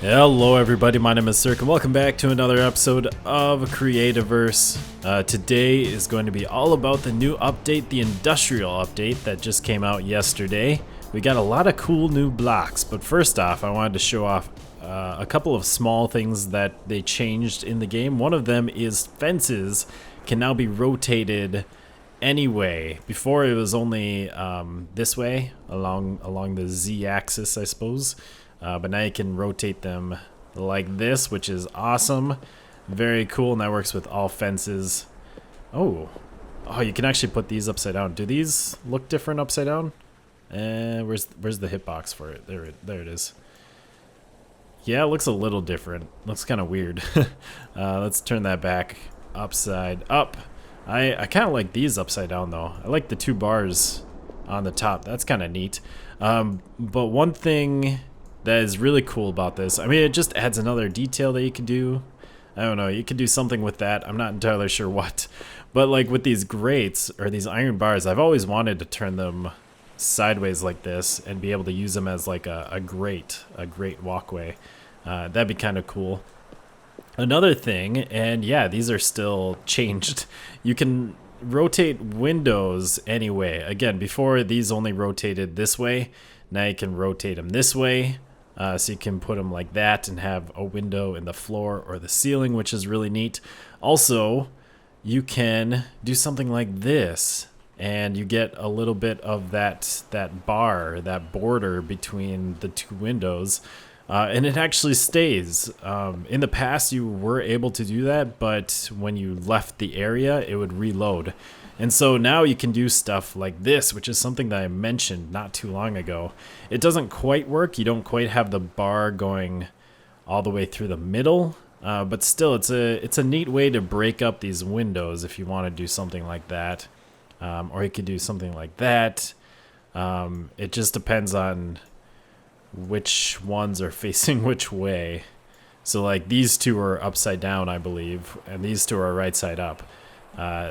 Hello everybody, my name is theSirhc and welcome back to another episode of Creativerse. Today is going to be all about the new update, the industrial update that just came out yesterday. We got a lot of cool new blocks, but first off I wanted to show off a couple of small things that they changed in the game. One of them is fences can now be rotated anyway. Before it was only this way, along the Z-axis I suppose. But now you can rotate them like this, which is awesome. Very cool, and that works with all fences. Oh, you can actually put these upside down. Do these look different upside down? Where's the hitbox for it? There it is. Yeah, it looks a little different. Looks kind of weird. Let's turn that back upside up. I kind of like these upside down though. I like the two bars on the top. That's kind of neat. But one thing that is really cool about this, I mean, it just adds another detail that you can do. I don't know, you could do something with that. I'm not entirely sure what. But like with these grates, or these iron bars, I've always wanted to turn them sideways like this and be able to use them as like a grate walkway. That'd be kind of cool. Another thing, and yeah, these are still changed. You can rotate windows anyway. Again, before these only rotated this way. Now you can rotate them this way. So you can put them like that and have a window in the floor or the ceiling, which is really neat. Also, you can do something like this, and you get a little bit of that bar, that border between the two windows, and it actually stays. In the past, you were able to do that, but when you left the area, it would reload. And so now you can do stuff like this, which is something that I mentioned not too long ago. It doesn't quite work. You don't quite have the bar going all the way through the middle, but still it's a neat way to break up these windows if you want to do something like that. Or you could do something like that. It just depends on which ones are facing which way. So like these two are upside down, I believe, and these two are right side up.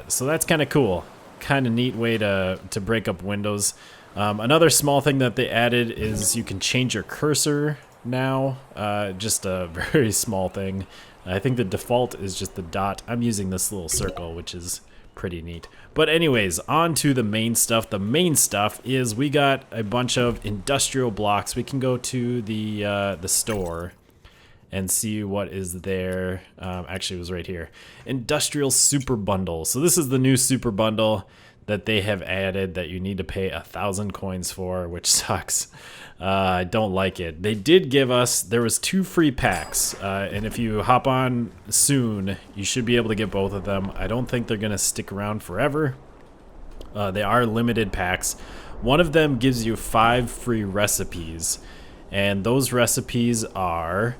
So that's kind of cool, kind of neat way to break up windows. Another small thing that they added is you can change your cursor now, just a very small thing. I think the default is just the dot. I'm using this little circle, which is pretty neat. But anyways, on to the main stuff. The main stuff is we got a bunch of industrial blocks. We can go to the store and see what is there. Actually, it was right here. Industrial Super Bundle. So this is the new Super Bundle that they have added that you need to pay 1,000 coins for, which sucks. I don't like it. They did give us, there was 2 free packs, and if you hop on soon, you should be able to get both of them. I don't think they're gonna stick around forever. They are limited packs. One of them gives you 5 free recipes, and those recipes are,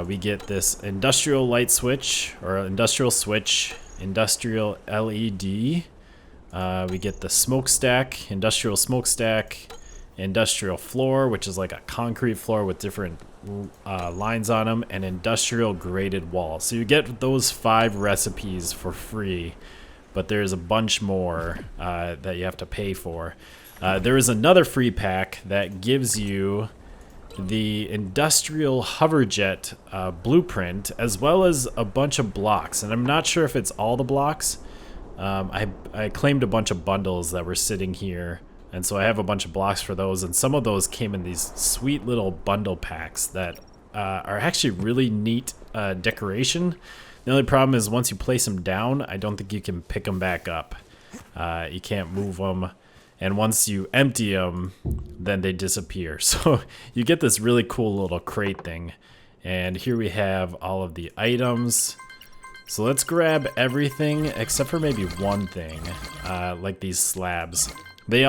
we get this industrial light switch, or industrial switch, industrial LED. We get the smokestack, industrial smokestack, industrial floor, which is like a concrete floor with different lines on them, and industrial graded wall. So you get those 5 recipes for free, but there's a bunch more that you have to pay for. There is another free pack that gives you the industrial hoverjet blueprint, as well as a bunch of blocks, and I'm not sure if it's all the blocks. I claimed a bunch of bundles that were sitting here, and so I have a bunch of blocks for those, and some of those came in these sweet little bundle packs that are actually really neat decoration. The only problem is once you place them down, I don't think you can pick them back up. You can't move them. And once you empty them, then they disappear. So you get this really cool little crate thing. And here we have all of the items. So let's grab everything except for maybe one thing, like these slabs. They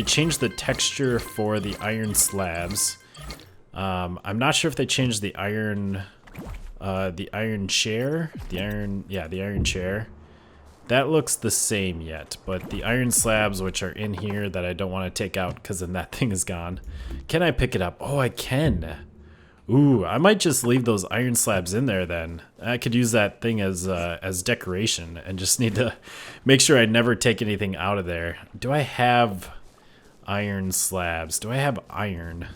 changed the texture for the iron slabs. I'm not sure if they changed the iron chair. The iron chair. That looks the same yet, but the iron slabs, which are in here that I don't want to take out because then that thing is gone. Can I pick it up? Oh, I can. Ooh, I might just leave those iron slabs in there then. I could use that thing as decoration and just need to make sure I never take anything out of there. Do I have iron slabs? Do I have iron?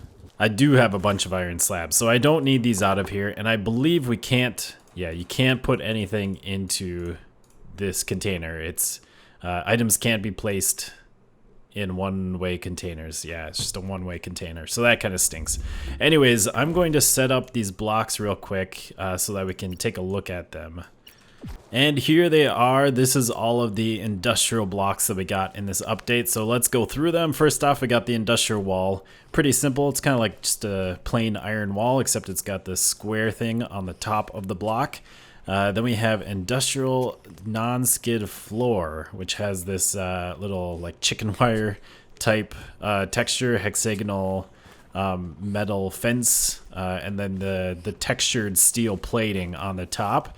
I do have a bunch of iron slabs, so I don't need these out of here. And I believe we can't, yeah, you can't put anything into this container. It's items can't be placed in one-way containers. Yeah, it's just a one-way container, so that kind of stinks. Anyways, I'm going to set up these blocks real quick so that we can take a look at them. And here they are. This is all of the industrial blocks that we got in this update, so let's go through them. First off, we got the industrial wall. Pretty simple. It's kind of like just a plain iron wall, except it's got this square thing on the top of the block. Then we have industrial non-skid floor, which has this little like chicken wire type texture, hexagonal metal fence, and then the textured steel plating on the top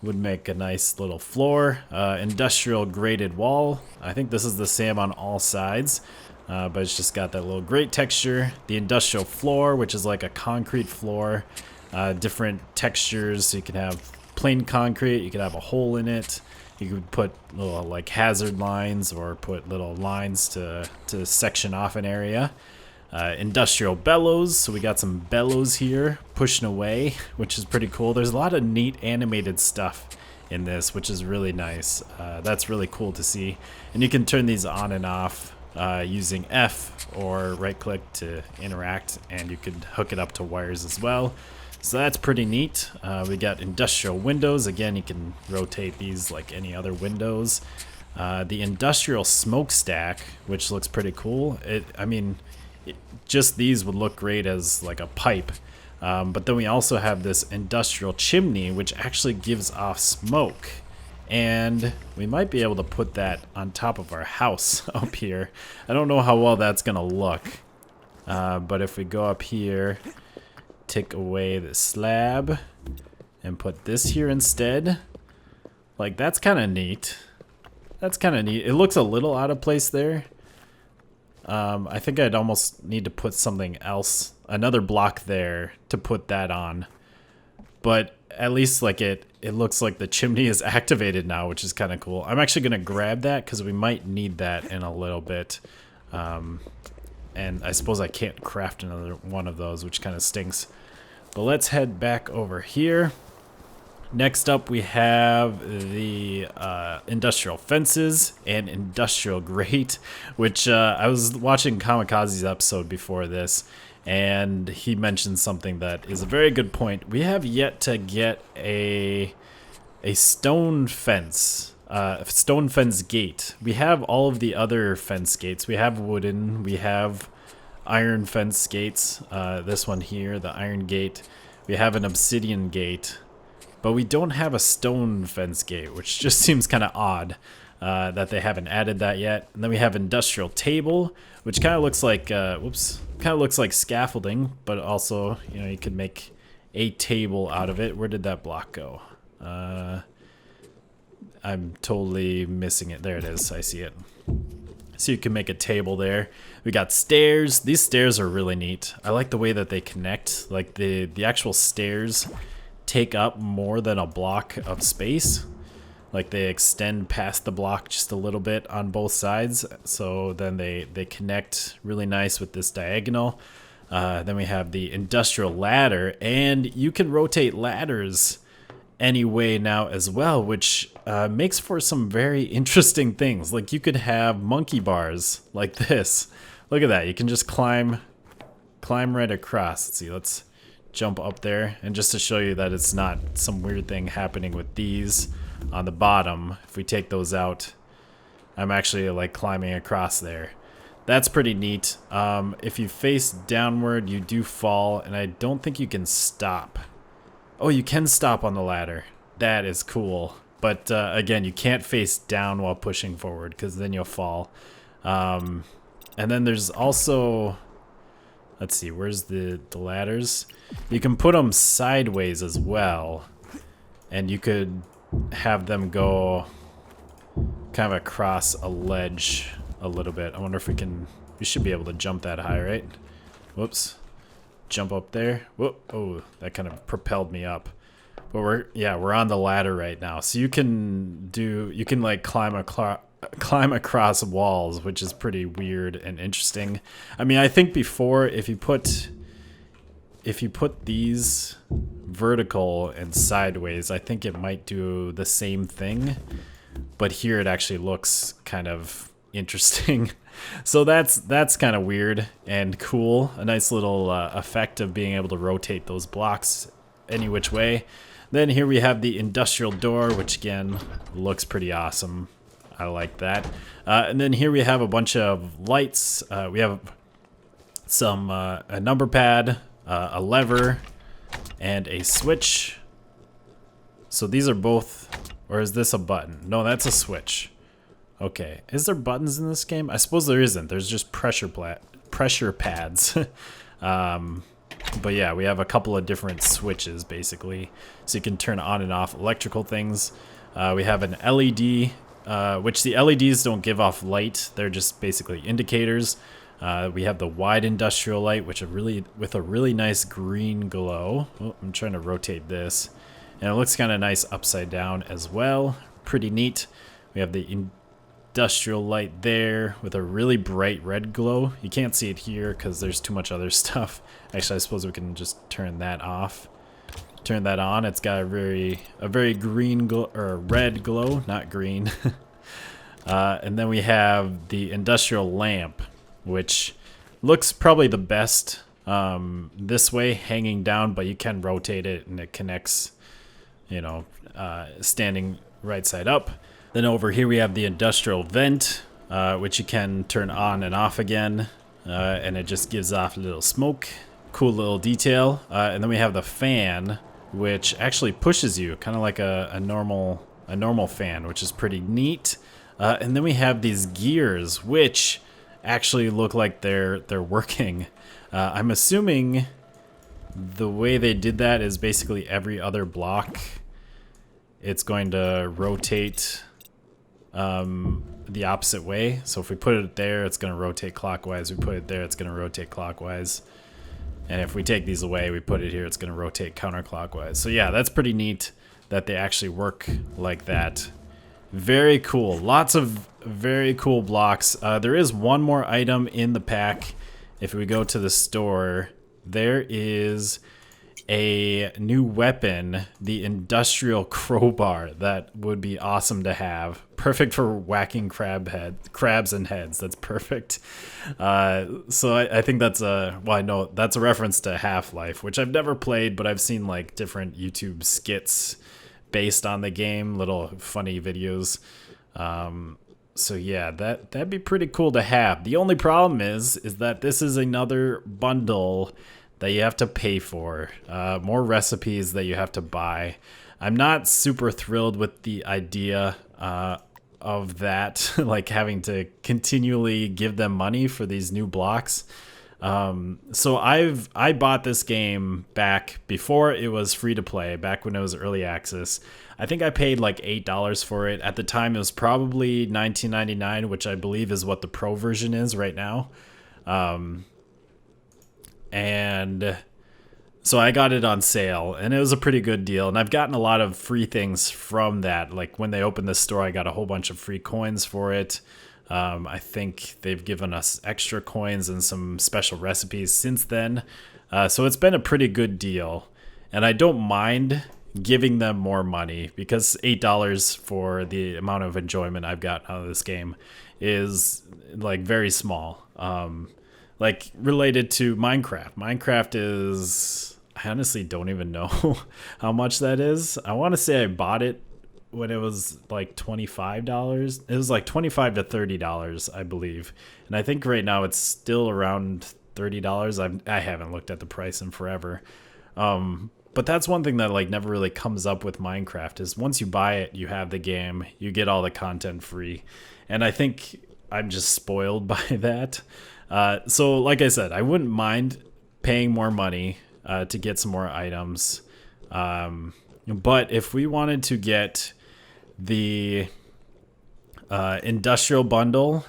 would make a nice little floor. Industrial graded wall. I think this is the same on all sides, but it's just got that little grate texture. The industrial floor, which is like a concrete floor, different textures, so you can have plain concrete, you could have a hole in it, you could put little like hazard lines or put little lines to section off an area. Industrial bellows, so we got some bellows here pushing away, which is pretty cool. There's a lot of neat animated stuff in this, which is really nice. That's really cool to see, and you can turn these on and off using F or right click to interact, and you could hook it up to wires as well. So that's pretty neat. We got industrial windows. Again, you can rotate these like any other windows. The industrial smokestack, which looks pretty cool. Just these would look great as like a pipe. But then we also have this industrial chimney, which actually gives off smoke. And we might be able to put that on top of our house up here. I don't know how well that's gonna look. But if we go up here, take away the slab and put this here instead, like that's kind of neat. That's kind of neat. It looks a little out of place there. I think I'd almost need to put something else, another block there to put that on, but at least like it looks like the chimney is activated now, which is kind of cool. I'm actually gonna grab that because we might need that in a little bit. And I suppose I can't craft another one of those, which kind of stinks. But let's head back over here. Next up, we have the industrial fences and industrial grate, which I was watching Kamikaze's episode before this, and he mentioned something that is a very good point. We have yet to get a stone fence. Stone fence gate. We have all of the other fence gates. We have wooden, we have iron fence gates. This one here, the iron gate. We have an obsidian gate, but we don't have a stone fence gate, which just seems kind of odd that they haven't added that yet. And then we have industrial table, which kind of looks like kind of looks like scaffolding, but also, you know, you could make a table out of it. Where did that block go? I'm totally missing it. There it is. I see it. So you can make a table there. We got stairs. These stairs are really neat. I like the way that they connect. Like the actual stairs take up more than a block of space. Like they extend past the block just a little bit on both sides. So then they connect really nice with this diagonal. Then we have the industrial ladder, and you can rotate ladders anyway now as well, which makes for some very interesting things. Like you could have monkey bars like this. Look at that. You can just climb right across. Let's see, let's jump up there, and just to show you that it's not some weird thing happening with these on the bottom, if we take those out, I'm actually like climbing across there. That's pretty neat. If you face downward, you do fall, and I don't think you can stop. Oh, you can stop on the ladder. That is cool. But again, you can't face down while pushing forward, because then you'll fall. And then there's also, let's see, where's the ladders? You can put them sideways as well, and you could have them go kind of across a ledge a little bit. I wonder if we should be able to jump that high, right? Whoops. Jump up there. Whoop. Oh, that kind of propelled me up. But we're on the ladder right now. So you can like climb across walls, which is pretty weird and interesting. I mean, I think before, if you put if you put these vertical and sideways, I think it might do the same thing. But here it actually looks kind of interesting. So that's kind of weird and cool. A nice little effect of being able to rotate those blocks any which way. Then here we have the industrial door, which again looks pretty awesome. I like that. And then here we have a bunch of lights. We have some a number pad, a lever, and a switch. So these are both, or is this a button? No, that's a switch. Okay, is there buttons in this game? I suppose there isn't. There's just pressure pads. But yeah, we have a couple of different switches basically, so you can turn on and off electrical things. We have an LED, which the LEDs don't give off light. They're just basically indicators. We have the wide industrial light, with a really nice green glow. Oh, I'm trying to rotate this, and it looks kind of nice upside down as well. Pretty neat. We have the industrial light there with a really bright red glow. You can't see it here because there's too much other stuff. Actually, I suppose we can just turn that off. Turn that on. It's got a very green glow, or red glow, not green. And then we have the industrial lamp, which looks probably the best this way, hanging down, but you can rotate it and it connects, you know, standing right side up. Then over here we have the industrial vent, which you can turn on and off again, and it just gives off a little smoke. Cool little detail. And then we have the fan, which actually pushes you, kind of like a normal fan, which is pretty neat. And then we have these gears, which actually look like they're working. I'm assuming the way they did that is basically every other block it's going to rotate the opposite way. So if we put it there, it's going to rotate clockwise. We put it there, it's going to rotate clockwise. And if we take these away, we put it here, it's going to rotate counterclockwise. So yeah, that's pretty neat that they actually work like that. Very cool. Lots of very cool blocks. There is one more item in the pack. If we go to the store, there is a new weapon, the industrial crowbar. That would be awesome to have. Perfect for whacking crabs and heads. That's perfect. So I think that's I know that's a reference to Half-Life, which I've never played, but I've seen like different YouTube skits based on the game, little funny videos. So yeah, that'd be pretty cool to have. The only problem is that this is another bundle that you have to pay for. More recipes that you have to buy. I'm not super thrilled with the idea of that, like having to continually give them money for these new blocks. So I bought this game back before it was free to play, back when it was early access. I think I paid like $8 for it. At the time it was probably $19.99, which I believe is what the pro version is right now. And so I got it on sale, and it was a pretty good deal. And I've gotten a lot of free things from that. Like when they opened the store, I got a whole bunch of free coins for it. I think they've given us extra coins and some special recipes since then. So it's been a pretty good deal. And I don't mind giving them more money, because $8 for the amount of enjoyment I've gotten out of this game is like very small. Like related to Minecraft. Minecraft is, I honestly don't even know how much that is. I want to say I bought it when it was like $25. It was like $25 to $30, I believe. And I think right now it's still around $30. I haven't looked at the price in forever. But that's one thing that like never really comes up with Minecraft, is once you buy it, you have the game, you get all the content free. And I think I'm just spoiled by that. So like I said, I wouldn't mind paying more money to get some more items. But if we wanted to get the industrial bundle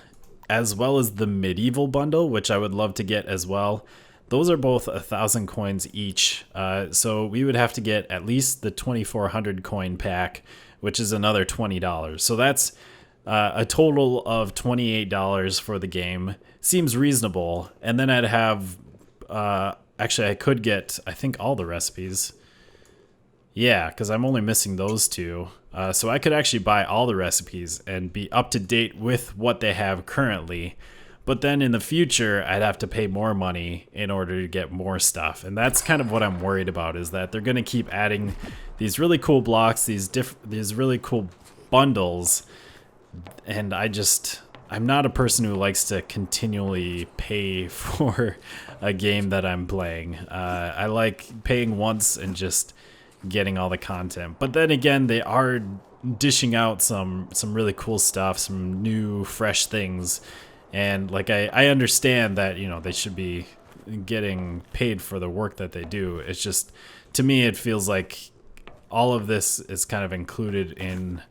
as well as the medieval bundle, which I would love to get as well, those are both 1,000 coins each. So we would have to get at least the 2,400 coin pack, which is another $20. So that's a total of $28 for the game. Seems reasonable. And then I'd have actually I could get, I think, all the recipes. Yeah, because I'm only missing those two. So I could actually buy all the recipes and be up to date with what they have currently. But then in the future, I'd have to pay more money in order to get more stuff. And that's kind of what I'm worried about, is that they're going to keep adding these really cool blocks, these really cool bundles. And I'm not a person who likes to continually pay for a game that I'm playing. I like paying once and just getting all the content. But then again, they are dishing out some really cool stuff, some new, fresh things. And like I understand that, you know, they should be getting paid for the work that they do. It's just, to me, it feels like all of this is kind of included in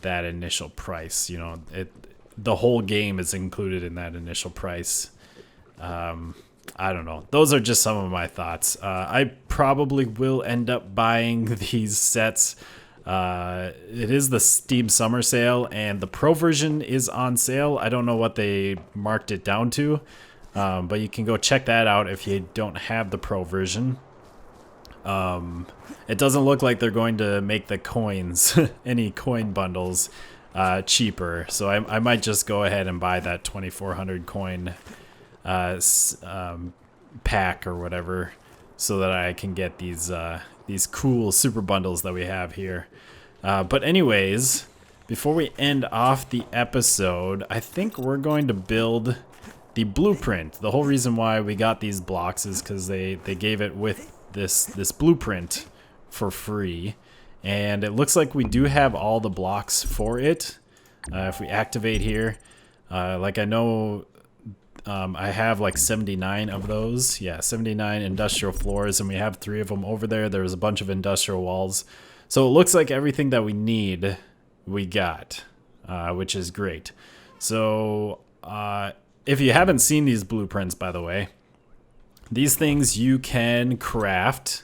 that initial price. You know, the whole game is included in that initial price. I don't know. Those are just some of my thoughts. I probably will end up buying these sets. It is the Steam Summer Sale, and the Pro version is on sale. I don't know what they marked it down to, but you can go check that out if you don't have the Pro version. It doesn't look like they're going to make the coins, any coin bundles, cheaper. So I might just go ahead and buy that 2,400 coin pack or whatever, so that I can get these cool super bundles that we have here. But anyways, before we end off the episode, I think we're going to build the blueprint. The whole reason why we got these blocks is because they gave it with this blueprint for free, and it looks like we do have all the blocks for it. If we activate here, like I know I have like 79 of those. Yeah, 79 industrial floors, and we have 3 of them over there. There's a bunch of industrial walls. So it looks like everything that we need, we got, which is great. So if you haven't seen these blueprints, by the way, these things you can craft.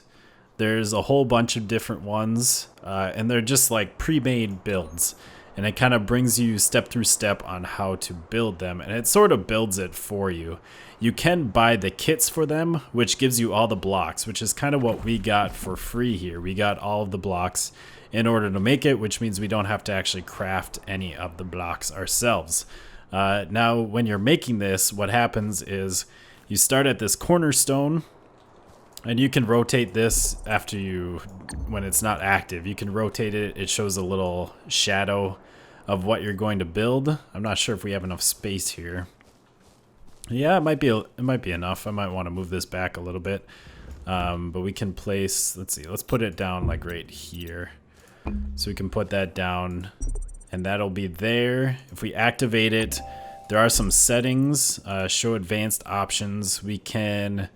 There's a whole bunch of different ones, and they're just like pre-made builds. And it kind of brings you step through step on how to build them, and it sort of builds it for you. You can buy the kits for them, which gives you all the blocks, which is kind of what we got for free here. We got all of the blocks in order to make it, which means we don't have to actually craft any of the blocks ourselves. Now, when you're making this, what happens is you start at this cornerstone, and you can rotate this when it's not active. You can rotate it. It shows a little shadow of what you're going to build. I'm not sure if we have enough space here. Yeah, it might be enough. I might want to move this back a little bit. But we can place, let's see, let's put it down like right here. So we can put that down, and that'll be there. If we activate it, there are some settings. Show advanced options. We can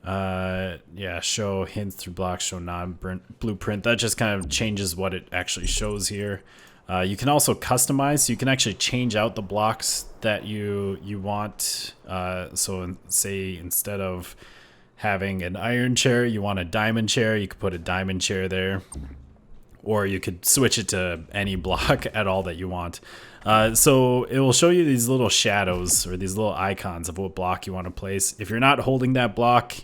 show hints through blocks, show non-blueprint. That just kind of changes what it actually shows here. You can also customize, so you can actually change out the blocks that you want. So say instead of having an iron chair, you want a diamond chair, you could put a diamond chair there. Or you could switch it to any block at all that you want. So it will show you these little shadows or these little icons of what block you want to place. If you're not holding that block,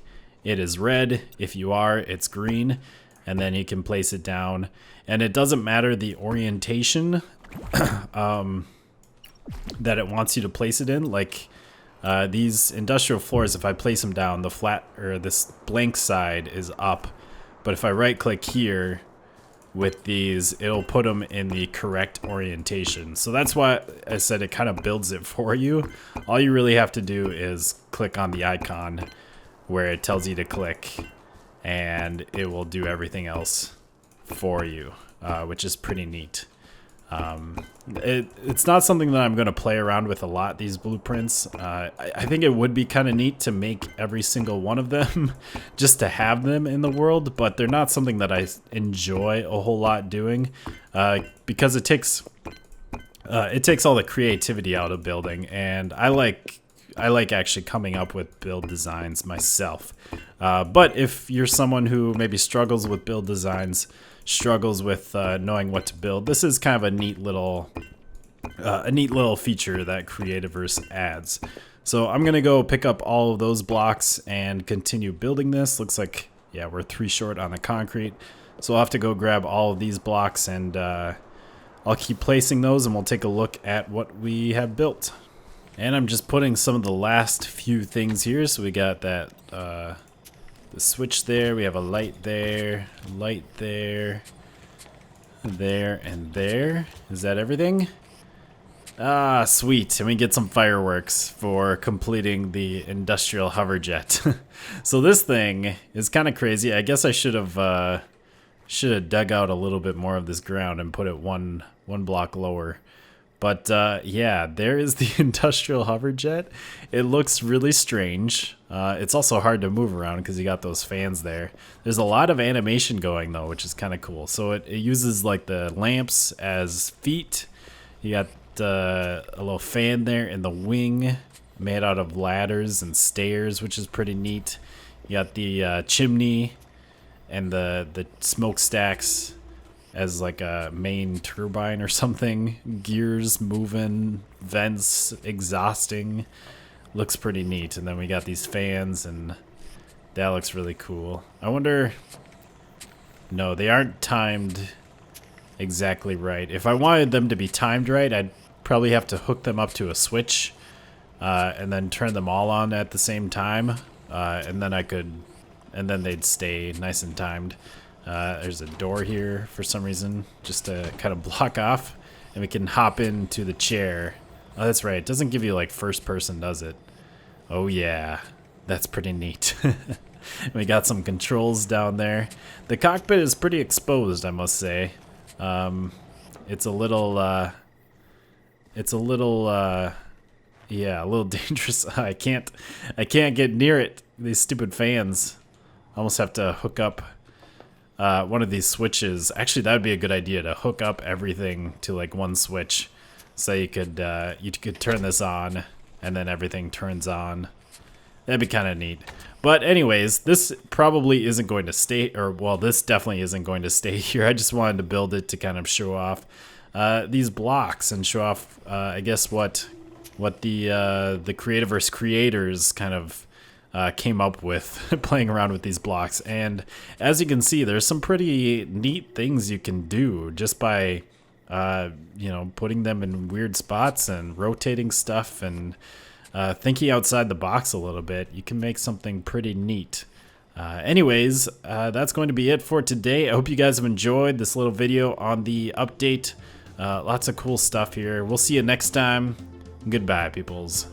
it is red. If you are, it's green. And then you can place it down. And it doesn't matter the orientation that it wants you to place it in. Like these industrial floors, if I place them down, the flat or this blank side is up. But if I right click here, with these, it'll put them in the correct orientation. So that's why I said it kind of builds it for you. All you really have to do is click on the icon where it tells you to click, and it will do everything else for you, which is pretty neat. It's not something that I'm going to play around with a lot, these blueprints. I think it would be kind of neat to make every single one of them just to have them in the world, but they're not something that I enjoy a whole lot doing, because it takes all the creativity out of building, and I like actually coming up with build designs myself. But if you're someone who maybe struggles with build designs, struggles with knowing what to build, this is kind of a neat little feature that Creativerse adds. So I'm gonna go pick up all of those blocks and continue building this. Looks like, yeah, we're 3 short on the concrete. So I'll have to go grab all of these blocks and I'll keep placing those and we'll take a look at what we have built. And I'm just putting some of the last few things here. So we got that the switch there, we have a light there, there, and there. Is that everything? Ah, sweet. And we get some fireworks for completing the industrial hover jet. So this thing is kind of crazy. I guess I should have dug out a little bit more of this ground and put it one block lower. But yeah, there is the industrial hover jet. It looks really strange. It's also hard to move around because you got those fans there. There's a lot of animation going though, which is kind of cool. So it uses like the lamps as feet. You got a little fan there in the wing made out of ladders and stairs, which is pretty neat. You got the chimney and the smokestacks as like a main turbine or something. Gears moving, vents exhausting. Looks pretty neat. And then we got these fans and that looks really cool. I wonder... No, they aren't timed exactly right. If I wanted them to be timed right, I'd probably have to hook them up to a switch and then turn them all on at the same time. And then they'd stay nice and timed. There's a door here for some reason, just to kind of block off, and we can hop into the chair. Oh, that's right. It doesn't give you like first person, does it? Oh yeah, that's pretty neat. We got some controls down there. The cockpit is pretty exposed, I must say. It's a little, yeah, a little dangerous. I can't get near it. These stupid fans. I almost have to hook up one of these switches. Actually, that would be a good idea, to hook up everything to like one switch, so you could turn this on and then everything turns on. That'd be kind of neat. But anyways, this probably isn't going to stay, or well, this definitely isn't going to stay here. I just wanted to build it to kind of show off these blocks and show off, I guess, what the Creativerse creators kind of came up with playing around with these blocks. And as you can see, there's some pretty neat things you can do just by you know, putting them in weird spots and rotating stuff and thinking outside the box a little bit. You can make something pretty neat. Anyways, that's going to be it for today. I hope you guys have enjoyed this little video on the update. Lots of cool stuff here. We'll see you next time. Goodbye, peoples.